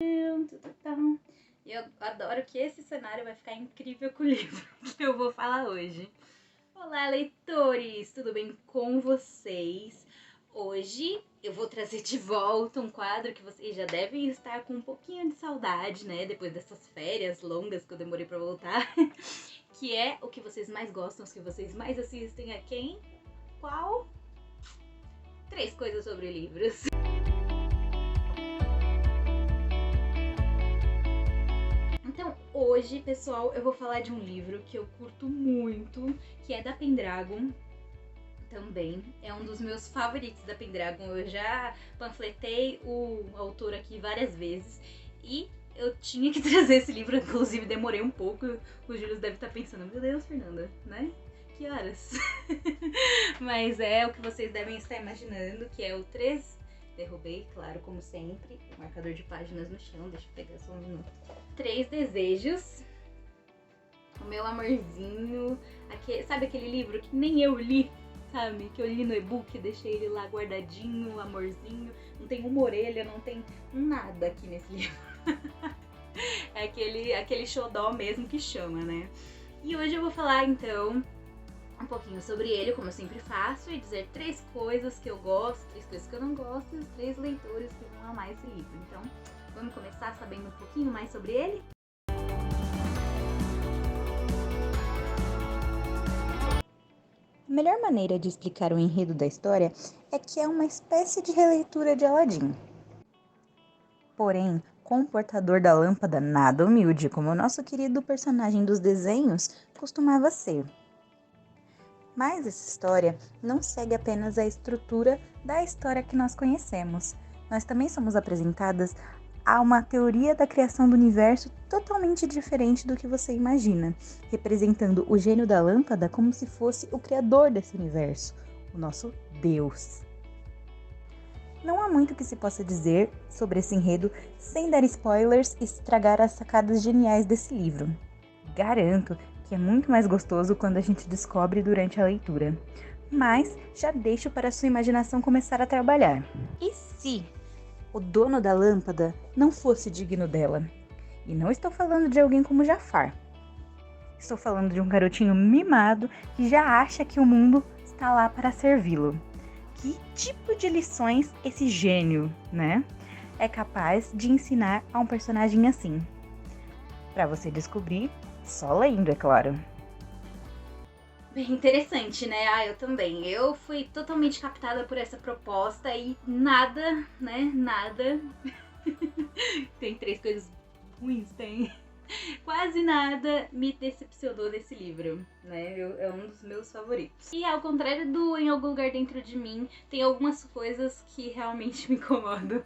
Eu adoro que esse cenário vai ficar incrível com o livro que eu vou falar hoje. Olá, leitores! Tudo bem com vocês? Hoje eu vou trazer de volta um quadro que vocês já devem estar com um pouquinho de saudade, né? Depois dessas férias longas que eu demorei pra voltar. Que é o que vocês mais gostam, os que vocês mais assistem a quem? Qual? 3 coisas sobre livros. Então, hoje, pessoal, eu vou falar de um livro que eu curto muito, que é da Pendragon. Também é um dos meus favoritos da Pendragon. Eu já panfletei o autor aqui várias vezes e eu tinha que trazer esse livro, inclusive demorei um pouco. O Júlio deve estar pensando, meu Deus, Fernanda, né? Que horas? Mas é o que vocês devem estar imaginando, que é o 3. Derrubei, claro, como sempre, o marcador de páginas no chão. Deixa eu pegar só um minuto. 3 Desejos. O meu amorzinho. Sabe aquele livro que nem eu li? Sabe? Que eu li no e-book, deixei ele lá guardadinho, o amorzinho. Não tem uma orelha, não tem nada aqui nesse livro. É aquele xodó mesmo que chama, né? E hoje eu vou falar, então, um pouquinho sobre ele, como eu sempre faço, e dizer 3 coisas que eu gosto, 3 coisas que eu não gosto, e os 3 leitores que vão amar esse livro. Então, vamos começar sabendo um pouquinho mais sobre ele? A melhor maneira de explicar o enredo da história é que é uma espécie de releitura de Aladim. Porém, com o portador da lâmpada nada humilde, como o nosso querido personagem dos desenhos costumava ser. Mas essa história não segue apenas a estrutura da história que nós conhecemos. Nós também somos apresentadas a uma teoria da criação do universo totalmente diferente do que você imagina, representando o gênio da lâmpada como se fosse o criador desse universo, o nosso Deus. Não há muito que se possa dizer sobre esse enredo sem dar spoilers e estragar as sacadas geniais desse livro. Garanto que é muito mais gostoso quando a gente descobre durante a leitura, mas já deixo para a sua imaginação começar a trabalhar. E se o dono da lâmpada não fosse digno dela? E não estou falando de alguém como Jafar. Estou falando de um garotinho mimado que já acha que o mundo está lá para servi-lo. Que tipo de lições esse gênio, né, é capaz de ensinar a um personagem assim? Para você descobrir, só lendo, é claro. Bem interessante, né? Eu também. Eu fui totalmente captada por essa proposta e nada, né? Nada. Tem 3 coisas ruins, tem. Quase nada me decepcionou nesse livro, né? É um dos meus favoritos. E ao contrário do Em Algum Lugar Dentro de Mim, tem algumas coisas que realmente me incomodam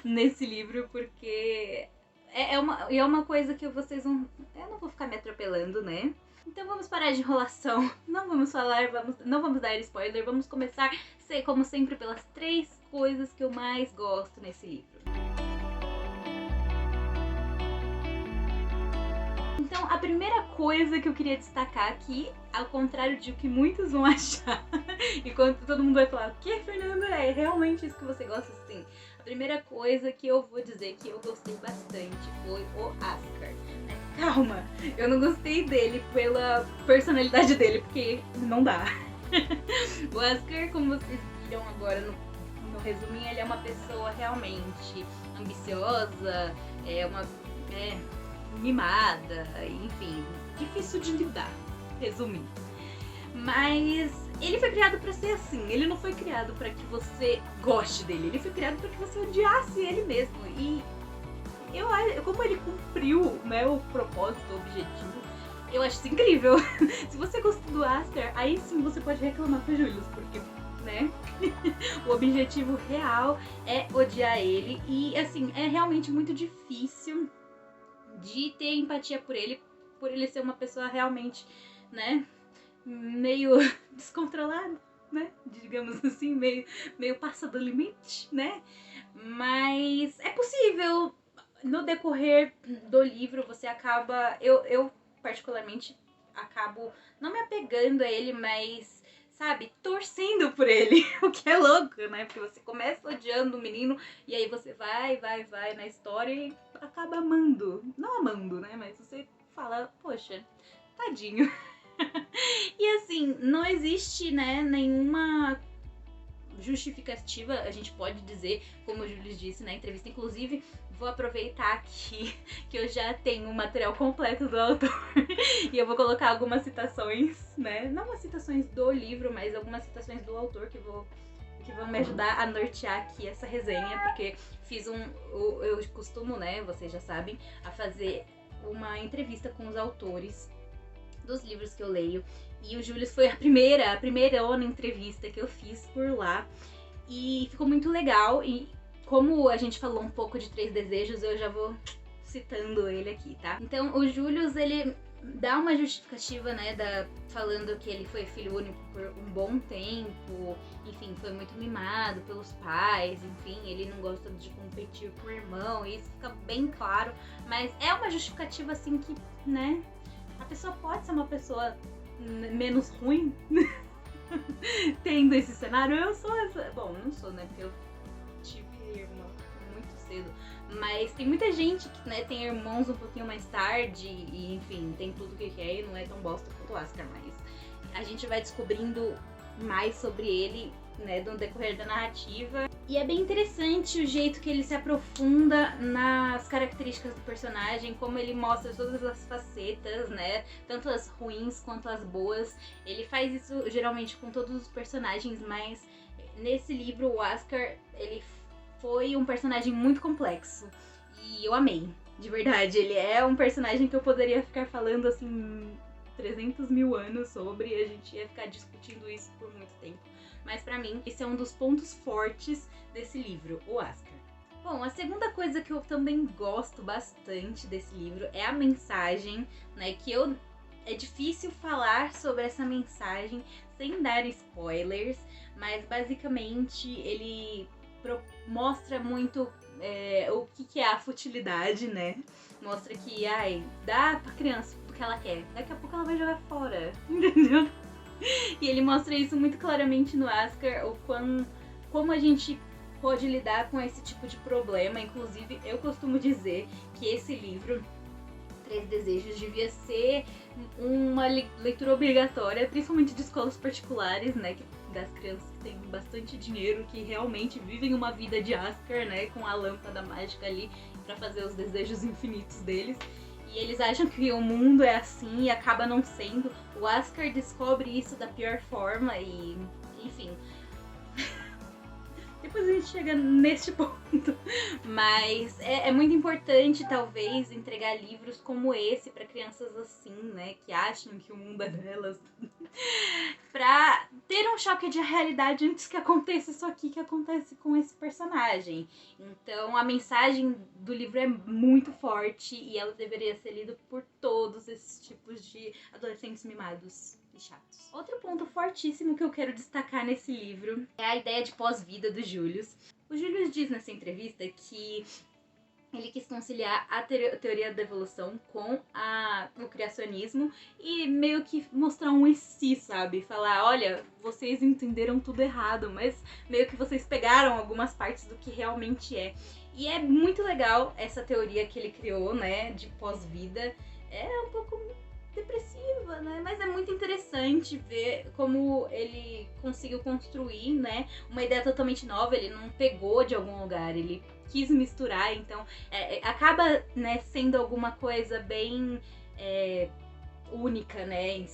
nesse livro, porque é uma coisa que vocês não... Eu não vou ficar me atropelando, né? Então vamos parar de enrolação, não vamos falar, não vamos dar spoiler, vamos começar, como sempre, pelas 3 coisas que eu mais gosto nesse livro. Então, a primeira coisa que eu queria destacar aqui, ao contrário de o que muitos vão achar, e quando todo mundo vai falar, o que, Fernanda, é realmente isso que você gosta, assim? A primeira coisa que eu vou dizer que eu gostei bastante foi o Askar. Mas calma, eu não gostei dele pela personalidade dele, porque não dá. O Askar, como vocês viram agora no resuminho, ele é uma pessoa realmente ambiciosa, mimada, enfim, difícil de lidar, resumindo. Mas ele foi criado pra ser assim, ele não foi criado pra que você goste dele, ele foi criado pra que você odiasse ele mesmo. E como ele cumpriu, né, o propósito, o objetivo, eu acho isso incrível. Se você gosta do Askar, aí sim você pode reclamar com o Julius, porque, né, o objetivo real é odiar ele. E assim, é realmente muito difícil de ter empatia por ele ser uma pessoa realmente, né, meio descontrolada, né, digamos assim, meio passa do limite, né, mas é possível. No decorrer do livro você acaba, eu particularmente acabo não me apegando a ele, mas sabe, torcendo por ele, o que é louco, né? Porque você começa odiando o menino e aí você vai na história e acaba amando. Não amando, né? Mas você fala, poxa, tadinho. E assim, não existe, né, nenhuma justificativa, a gente pode dizer, como o Júlio disse na entrevista. Inclusive, vou aproveitar aqui que eu já tenho o material completo do autor e eu vou colocar algumas citações, né? Não as citações do livro, mas algumas citações do autor que vão me ajudar a nortear aqui essa resenha, porque eu costumo, né, vocês já sabem, a fazer uma entrevista com os autores dos livros que eu leio. E o Júlio foi a primeira entrevista que eu fiz por lá. E ficou muito legal. E como a gente falou um pouco de Três Desejos, eu já vou citando ele aqui, tá? Então, o Júlio, ele dá uma justificativa, né, falando que ele foi filho único por um bom tempo, enfim, foi muito mimado pelos pais, enfim, ele não gosta de competir com o irmão, e isso fica bem claro. Mas é uma justificativa, assim, que, né, a pessoa pode ser uma pessoa menos ruim tendo esse cenário. Eu sou essa. Bom, não sou, né? Porque eu tive irmão muito cedo. Mas tem muita gente que, né, tem irmãos um pouquinho mais tarde e, enfim, tem tudo que quer e não é tão bosta quanto o Oscar. Mas a gente vai descobrindo mais sobre ele, né, no decorrer da narrativa. E é bem interessante o jeito que ele se aprofunda nas características do personagem, como ele mostra todas as facetas, né, tanto as ruins quanto as boas. Ele faz isso geralmente com todos os personagens, mas nesse livro o Oscar, ele foi um personagem muito complexo e eu amei, de verdade. Ele é um personagem que eu poderia ficar falando assim 300 mil anos sobre, e a gente ia ficar discutindo isso por muito tempo. Mas pra mim, esse é um dos pontos fortes desse livro, o Oscar. Bom, a segunda coisa que eu também gosto bastante desse livro é a mensagem, né, é difícil falar sobre essa mensagem sem dar spoilers, mas basicamente ele mostra muito o que é a futilidade, né? Mostra que, dá pra criança tudo que ela quer, daqui a pouco ela vai jogar fora, entendeu? E ele mostra isso muito claramente no Oscar, como a gente pode lidar com esse tipo de problema. Inclusive, eu costumo dizer que esse livro, Três Desejos, devia ser uma leitura obrigatória, principalmente de escolas particulares, né, das crianças que têm bastante dinheiro, que realmente vivem uma vida de Oscar, né, com a lâmpada mágica ali pra fazer os desejos infinitos deles. E eles acham que o mundo é assim e acaba não sendo. O Oscar descobre isso da pior forma e, enfim. Depois a gente chega neste ponto. Mas é muito importante, talvez, entregar livros como esse para crianças assim, né? Que acham que o mundo é delas. Pra ter um choque de realidade antes que aconteça isso aqui que acontece com esse personagem. Então a mensagem do livro é muito forte e ela deveria ser lida por todos esses tipos de adolescentes mimados e chatos. Outro ponto fortíssimo que eu quero destacar nesse livro é a ideia de pós-vida do Júlio. O Júlio diz nessa entrevista que ele quis conciliar a teoria da evolução com o criacionismo e meio que mostrar um e si, sabe? Falar, olha, vocês entenderam tudo errado, mas meio que vocês pegaram algumas partes do que realmente é. E é muito legal essa teoria que ele criou, né, de pós-vida. É um pouco depressiva, né? Mas é muito interessante ver como ele conseguiu construir, né, uma ideia totalmente nova. Ele não pegou de algum lugar, ele quis misturar, então acaba, né, sendo alguma coisa bem única, né?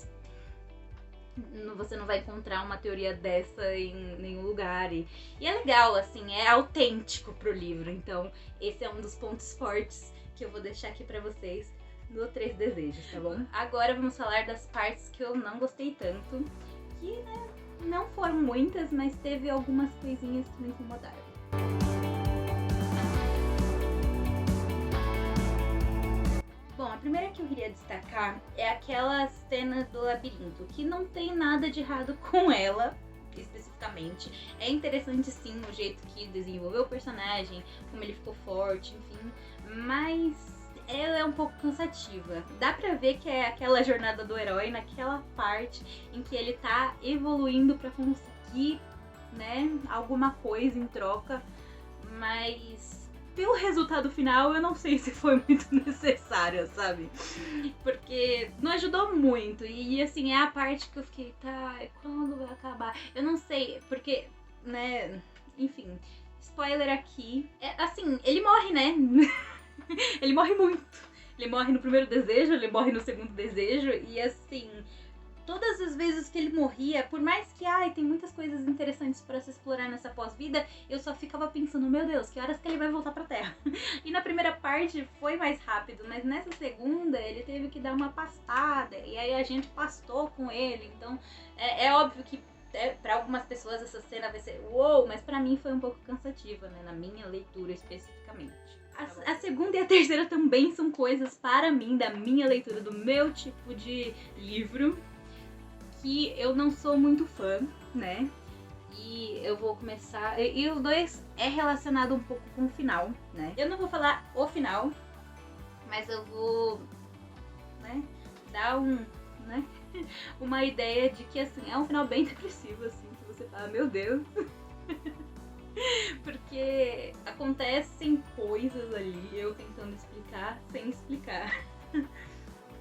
Você não vai encontrar uma teoria dessa em nenhum lugar. E é legal, assim, é autêntico pro livro. Então, esse é um dos pontos fortes que eu vou deixar aqui pra vocês no Três Desejos, tá bom? Agora vamos falar das partes que eu não gostei tanto, que, né, não foram muitas, mas teve algumas coisinhas que me incomodaram. Bom, a primeira que eu queria destacar é aquela cena do labirinto, que não tem nada de errado com ela, especificamente. É interessante, sim, o jeito que desenvolveu o personagem, como ele ficou forte, enfim, mas ela é um pouco cansativa. Dá pra ver que é aquela jornada do herói naquela parte em que ele tá evoluindo pra conseguir, né, alguma coisa em troca, mas pelo resultado final eu não sei se foi muito necessário, sabe? Porque não ajudou muito. E assim, é a parte que eu fiquei, tá, quando vai acabar? Eu não sei, porque, né, enfim, spoiler aqui. É, assim, ele morre, né? Ele morre muito. Ele morre no primeiro desejo, ele morre no segundo desejo, e assim, todas as vezes que ele morria, por mais que, tem muitas coisas interessantes pra se explorar nessa pós-vida, eu só ficava pensando, meu Deus, que horas que ele vai voltar pra Terra? E na primeira parte foi mais rápido, mas nessa segunda ele teve que dar uma pastada, e aí a gente pastou com ele, então é óbvio que pra algumas pessoas essa cena vai ser uou, mas pra mim foi um pouco cansativa, né, na minha leitura especificamente. A segunda e a terceira também são coisas, para mim, da minha leitura, do meu tipo de livro, que eu não sou muito fã, né? E eu vou começar... E os dois é relacionado um pouco com o final, né? Eu não vou falar o final, mas eu vou, né, dar uma ideia de que, assim, é um final bem depressivo, assim, que você fala, meu Deus... Porque acontecem coisas ali, eu tentando explicar sem explicar.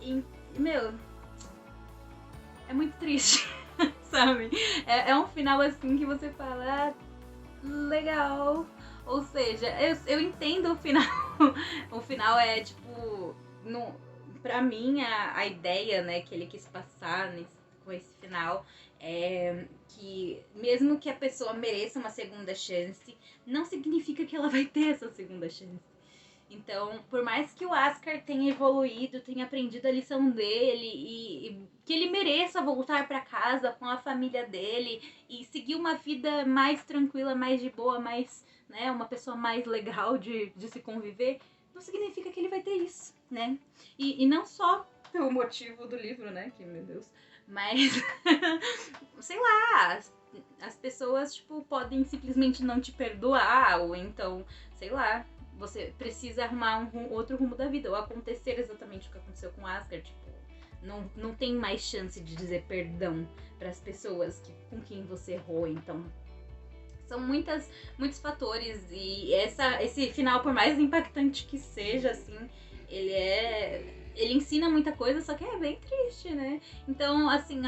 E, meu, é muito triste, sabe? É um final assim que você fala, legal. Ou seja, eu entendo o final. O final é tipo, pra mim a ideia, né, que ele quis passar com esse final é que mesmo que a pessoa mereça uma segunda chance, não significa que ela vai ter essa segunda chance. Então, por mais que o Askar tenha evoluído, tenha aprendido a lição dele e que ele mereça voltar pra casa com a família dele e seguir uma vida mais tranquila, mais de boa, mais, né, uma pessoa mais legal de se conviver, não significa que ele vai ter isso, né? E não só pelo motivo do livro, né, que, meu Deus, mas, sei lá, as pessoas, tipo, podem simplesmente não te perdoar, ou então, sei lá, você precisa arrumar outro rumo da vida, ou acontecer exatamente o que aconteceu com Asgard, tipo, não tem mais chance de dizer perdão pras pessoas com quem você errou, então... São muitos fatores, e esse final, por mais impactante que seja, assim, ele ensina muita coisa, só que é bem triste, né? Então, assim,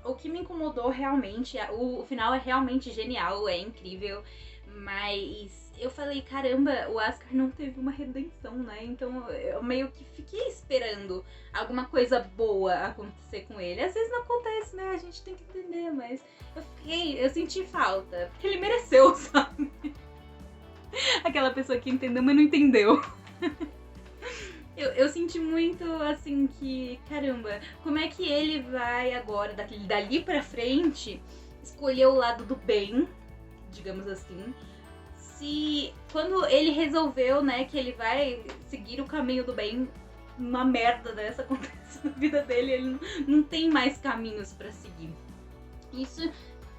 o que me incomodou realmente, o final é realmente genial, é incrível, mas eu falei, caramba, o Askar não teve uma redenção, né? Então eu meio que fiquei esperando alguma coisa boa acontecer com ele. Às vezes não acontece, né? A gente tem que entender, mas eu senti falta, porque ele mereceu, sabe? Aquela pessoa que entendeu, mas não entendeu. Eu senti muito, assim, que, caramba, como é que ele vai agora, dali pra frente, escolher o lado do bem, digamos assim, se quando ele resolveu, né, que ele vai seguir o caminho do bem, uma merda dessa acontece na vida dele, ele não tem mais caminhos pra seguir. Isso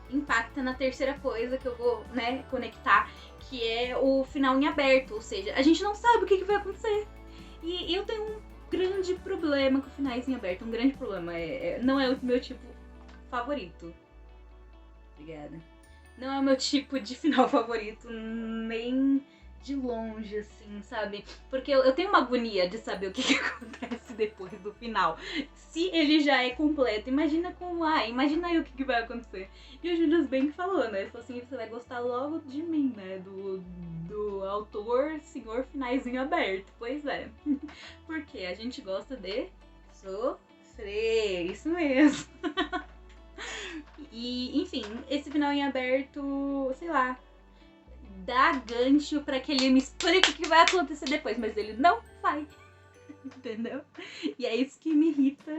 impacta na terceira coisa que eu vou, né, conectar, que é o final em aberto, ou seja, a gente não sabe o que vai acontecer. E eu tenho um grande problema com finais em aberto, um grande problema, não é o meu tipo favorito. Obrigada. Não é o meu tipo de final favorito, nem de longe, assim, sabe? Porque eu tenho uma agonia de saber o que acontece depois do final. Se ele já é completo, imagina imagina aí o que vai acontecer. E o Julius Bank falou, né? Ele falou assim, você vai gostar logo de mim, né? Do autor Senhor Finais em Aberto. Pois é. Porque a gente gosta de sofrer, isso mesmo. E, enfim, esse final em aberto, sei lá, dá gancho pra que ele me explique o que vai acontecer depois, mas ele não vai, entendeu? E é isso que me irrita,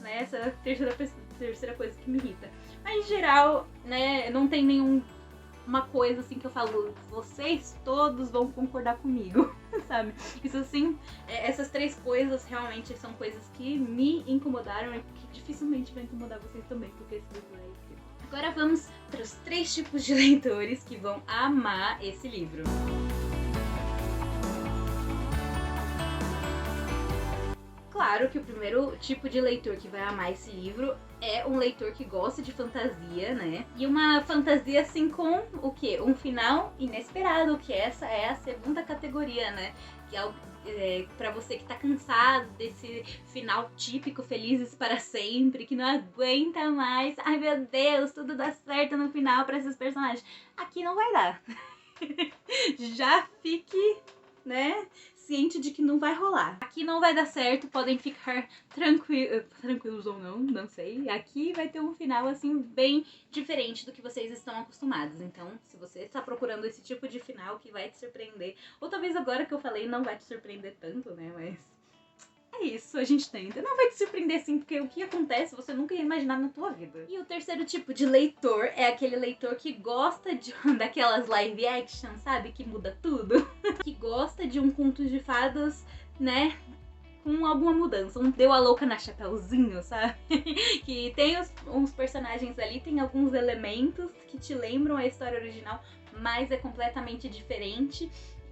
né? Essa terceira coisa que me irrita. Mas, em geral, né, não tem nenhuma coisa assim que eu falo, vocês todos vão concordar comigo, sabe? Isso assim, essas três coisas realmente são coisas que me incomodaram e que dificilmente vai incomodar vocês também, porque esse livro é incrível. Agora vamos para os 3 tipos de leitores que vão amar esse livro. claro que o primeiro tipo de leitor que vai amar esse livro é um leitor que gosta de fantasia, né? E uma fantasia assim com o quê? Um final inesperado, que essa é a segunda categoria, né? Que é pra você que tá cansado desse final típico, felizes para sempre, que não aguenta mais. Ai meu Deus, tudo dá certo no final pra esses personagens. Aqui não vai dar. Já fique, né, ciente de que não vai rolar. Aqui não vai dar certo, podem ficar tranquilos ou não, não sei. Aqui vai ter um final, assim, bem diferente do que vocês estão acostumados. Então, se você está procurando esse tipo de final que vai te surpreender, ou talvez agora que eu falei não vai te surpreender tanto, né, mas... é isso, a gente tenta. Não vai te surpreender sim, porque o que acontece você nunca ia imaginar na tua vida. E o terceiro tipo de leitor é aquele leitor que gosta daquelas live action, sabe? Que muda tudo. Que gosta de um conto de fadas, né? Com alguma mudança. Um Deu a Louca na Chapeuzinho, sabe? Que tem uns personagens ali, tem alguns elementos que te lembram a história original, mas é completamente diferente.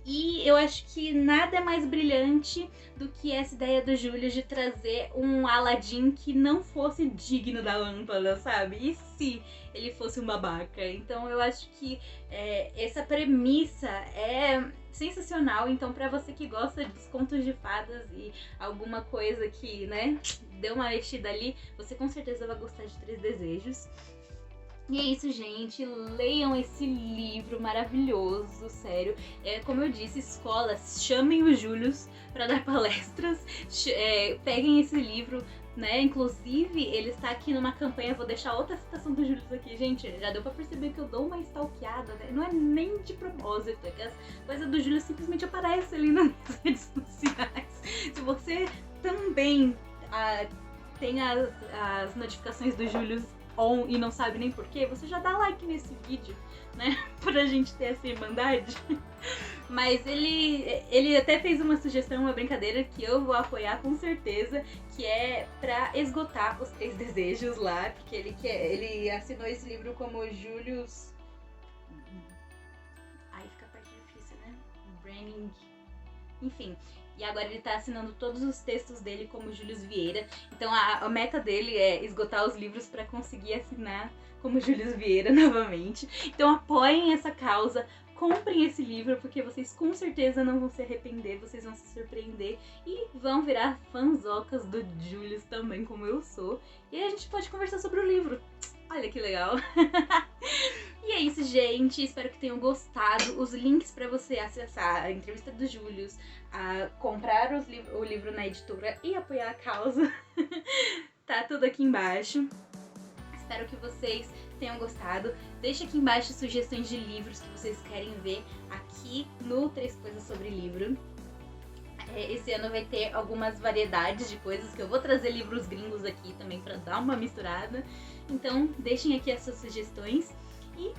E eu acho que nada é mais brilhante do que essa ideia do Júlio de trazer um Aladdin que não fosse digno da lâmpada, sabe? E se ele fosse um babaca? Então eu acho que essa premissa é sensacional. Então pra você que gosta dos contos de fadas e alguma coisa que, né, deu uma mexida ali, você com certeza vai gostar de Três Desejos. E é isso, gente. Leiam esse livro maravilhoso, sério. Como eu disse, escolas, chamem o Július para dar palestras. Peguem esse livro, né? Inclusive, ele está aqui numa campanha. Vou deixar outra citação do Július aqui, gente. Já deu pra perceber que eu dou uma stalkeada, né? Não é nem de propósito, é que as coisas do Július simplesmente aparecem ali nas redes sociais. Se você também tem as notificações do Július on e não sabe nem porquê, você já dá like nesse vídeo, né? Pra gente ter essa irmandade. Mas ele até fez uma sugestão, uma brincadeira que eu vou apoiar com certeza, que é pra esgotar os Três Desejos lá, porque ele assinou esse livro como Július... Aí fica a parte difícil, né? Branding... Enfim... E agora ele tá assinando todos os textos dele como Július Vieira. Então a meta dele é esgotar os livros para conseguir assinar como Július Vieira novamente. Então apoiem essa causa, comprem esse livro, porque vocês com certeza não vão se arrepender, vocês vão se surpreender e vão virar fanzocas do Július também, como eu sou. E aí a gente pode conversar sobre o livro. Olha que legal! E é isso, gente. Espero que tenham gostado. Os links para você acessar a entrevista do Július, a comprar o livro na editora e apoiar a causa, tá tudo aqui embaixo. Espero que vocês tenham gostado. Deixa aqui embaixo sugestões de livros que vocês querem ver aqui no 3 Coisas Sobre Livro. Esse ano vai ter algumas variedades de coisas, que eu vou trazer livros gringos aqui também pra dar uma misturada. Então deixem aqui as suas sugestões e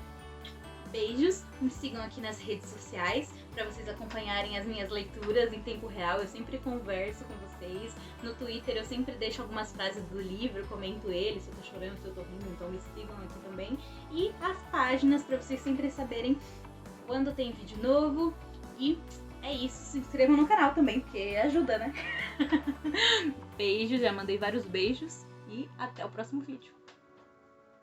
beijos. Me sigam aqui nas redes sociais para vocês acompanharem as minhas leituras em tempo real. Eu sempre converso com vocês. No Twitter eu sempre deixo algumas frases do livro, comento ele, se eu tô chorando, se eu tô rindo, então me sigam aqui também. E as páginas para vocês sempre saberem quando tem vídeo novo. E é isso, se inscrevam no canal também, porque ajuda, né? Beijos, já mandei vários beijos e até o próximo vídeo.